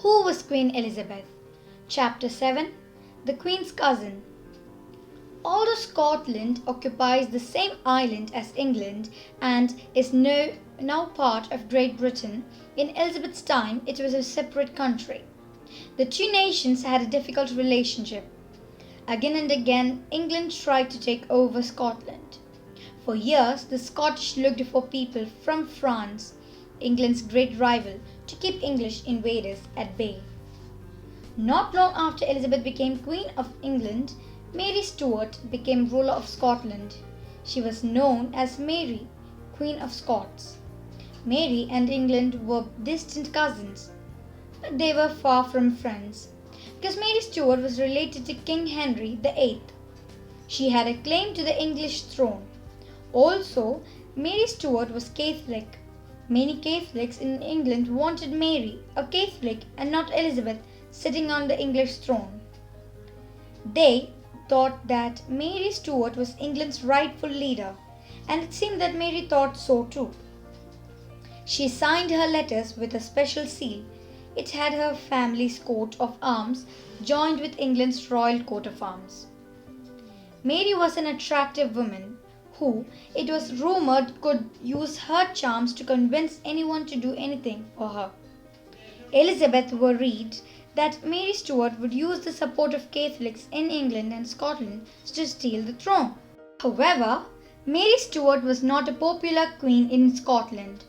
Who was Queen Elizabeth? Chapter 7. The Queen's Cousin. Although Scotland occupies the same island as England and is now part of Great Britain, in Elizabeth's time it was a separate country. The two nations had a difficult relationship. Again and again, England tried to take over Scotland. For years, the Scottish looked for people from France, England's great rival, to keep English invaders at bay. Not long after Elizabeth became Queen of England, Mary Stuart became ruler of Scotland. She was known as Mary, Queen of Scots. Mary and England were distant cousins, but they were far from friends, because Mary Stuart was related to King Henry VIII. She had a claim to the English throne. Also, Mary Stuart was Catholic. Many Catholics in England wanted Mary, a Catholic, and not Elizabeth, sitting on the English throne. They thought that Mary Stuart was England's rightful leader, and it seemed that Mary thought so too. She signed her letters with a special seal. It had her family's coat of arms joined with England's royal coat of arms. Mary was an attractive woman who, it was rumored, could use her charms to convince anyone to do anything for her. Elizabeth worried that Mary Stuart would use the support of Catholics in England and Scotland to steal the throne. However, Mary Stuart was not a popular queen in Scotland.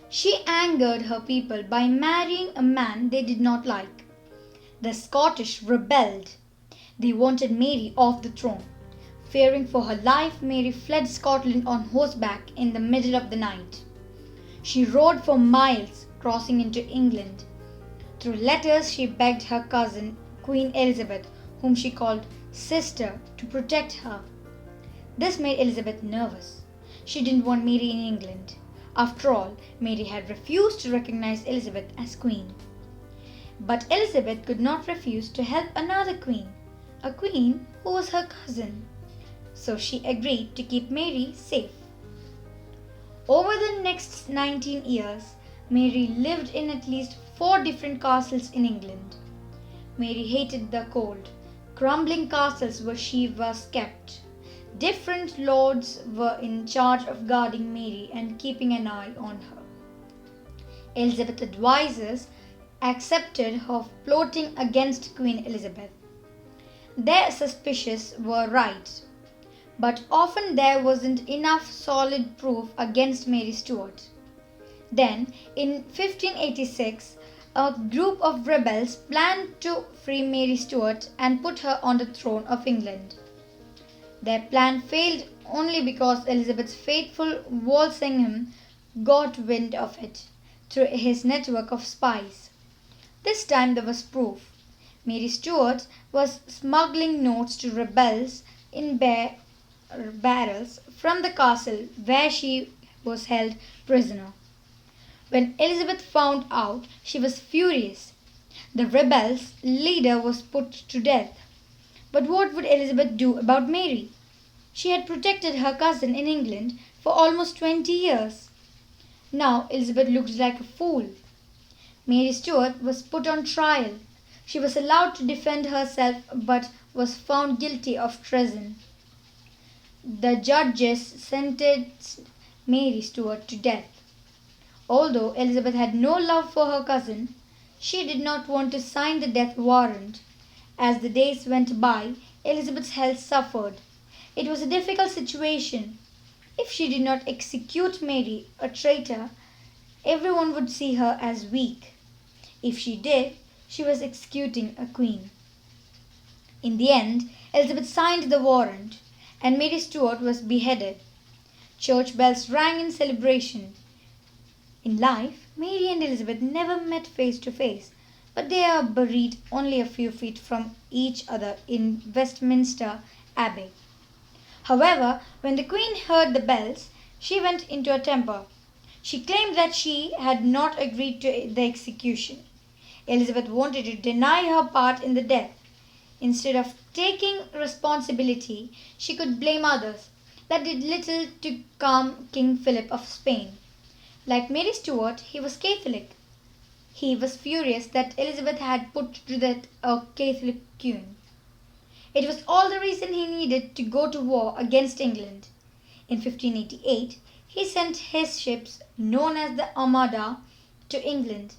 She angered her people by marrying a man they did not like. The Scottish rebelled. They wanted Mary off the throne. Fearing for her life, Mary fled Scotland on horseback in the middle of the night. She rode for miles, crossing into England. Through letters, she begged her cousin, Queen Elizabeth, whom she called sister, to protect her. This made Elizabeth nervous. She didn't want Mary in England. After all, Mary had refused to recognize Elizabeth as queen. But Elizabeth could not refuse to help another queen, a queen who was her cousin. So she agreed to keep Mary safe. Over the next 19 years, Mary lived in at least 4 different castles in England. Mary hated the cold. Crumbling castles where she was kept. Different lords were in charge of guarding Mary and keeping an eye on her. Elizabeth's advisers accepted her plotting against Queen Elizabeth. Their suspicions were right, but often there wasn't enough solid proof against Mary Stuart. Then, in 1586, a group of rebels planned to free Mary Stuart and put her on the throne of England. Their plan failed only because Elizabeth's faithful Walsingham got wind of it through his network of spies. This time there was proof. Mary Stuart was smuggling notes to rebels in barrels from the castle where she was held prisoner. When Elizabeth found out, she was furious. The rebels' leader was put to death. But what would Elizabeth do about Mary? She had protected her cousin in England for almost 20 years. Now Elizabeth looked like a fool. Mary Stuart was put on trial. She was allowed to defend herself but was found guilty of treason. The judges sentenced Mary Stuart to death. Although Elizabeth had no love for her cousin, she did not want to sign the death warrant. As the days went by, Elizabeth's health suffered. It was a difficult situation. If she did not execute Mary, a traitor, everyone would see her as weak. If she did, she was executing a queen. In the end, Elizabeth signed the warrant, and Mary Stuart was beheaded. Church bells rang in celebration. In life, Mary and Elizabeth never met face to face, but they are buried only a few feet from each other in Westminster Abbey. However, when the Queen heard the bells, she went into a temper. She claimed that she had not agreed to the execution. Elizabeth wanted to deny her part in the death. Instead of taking responsibility, she could blame others. That did little to calm King Philip of Spain. Like Mary Stuart, he was Catholic. He was furious that Elizabeth had put to death a Catholic queen. It was all the reason he needed to go to war against England. In 1588, he sent his ships, known as the Armada, to England.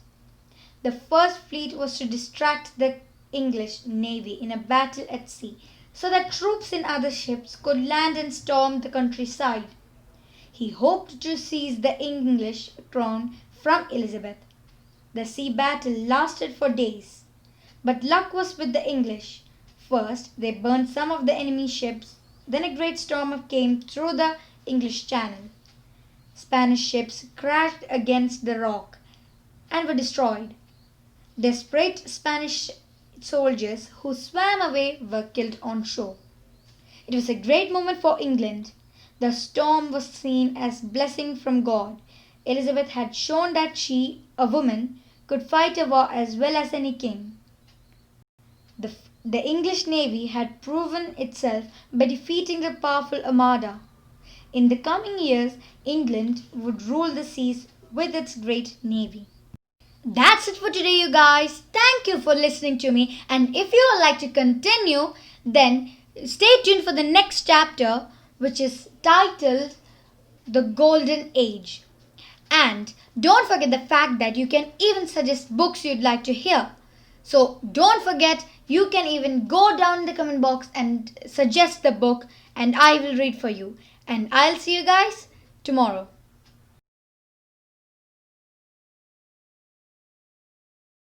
The first fleet was to distract the English navy in a battle at sea, so that troops in other ships could land and storm the countryside. He hoped to seize the English crown from Elizabeth. The sea battle lasted for days, but luck was with the English. First, they burned some of the enemy's ships, then a great storm came through the English Channel. Spanish ships crashed against the rock and were destroyed. Desperate Spanish soldiers who swam away were killed on shore. It was a great moment for England. The storm was seen as blessing from God. Elizabeth had shown that she, a woman, could fight a war as well as any king. The English navy had proven itself by defeating the powerful Armada. In the coming years, England would rule the seas with its great navy. That's it for today, you guys. Thank you for listening to me. And if you would like to continue, then stay tuned for the next chapter, which is titled The Golden Age. And don't forget the fact that you can even suggest books you'd like to hear. So don't forget, you can even go down in the comment box and suggest the book, and I will read for you. And I'll see you guys tomorrow.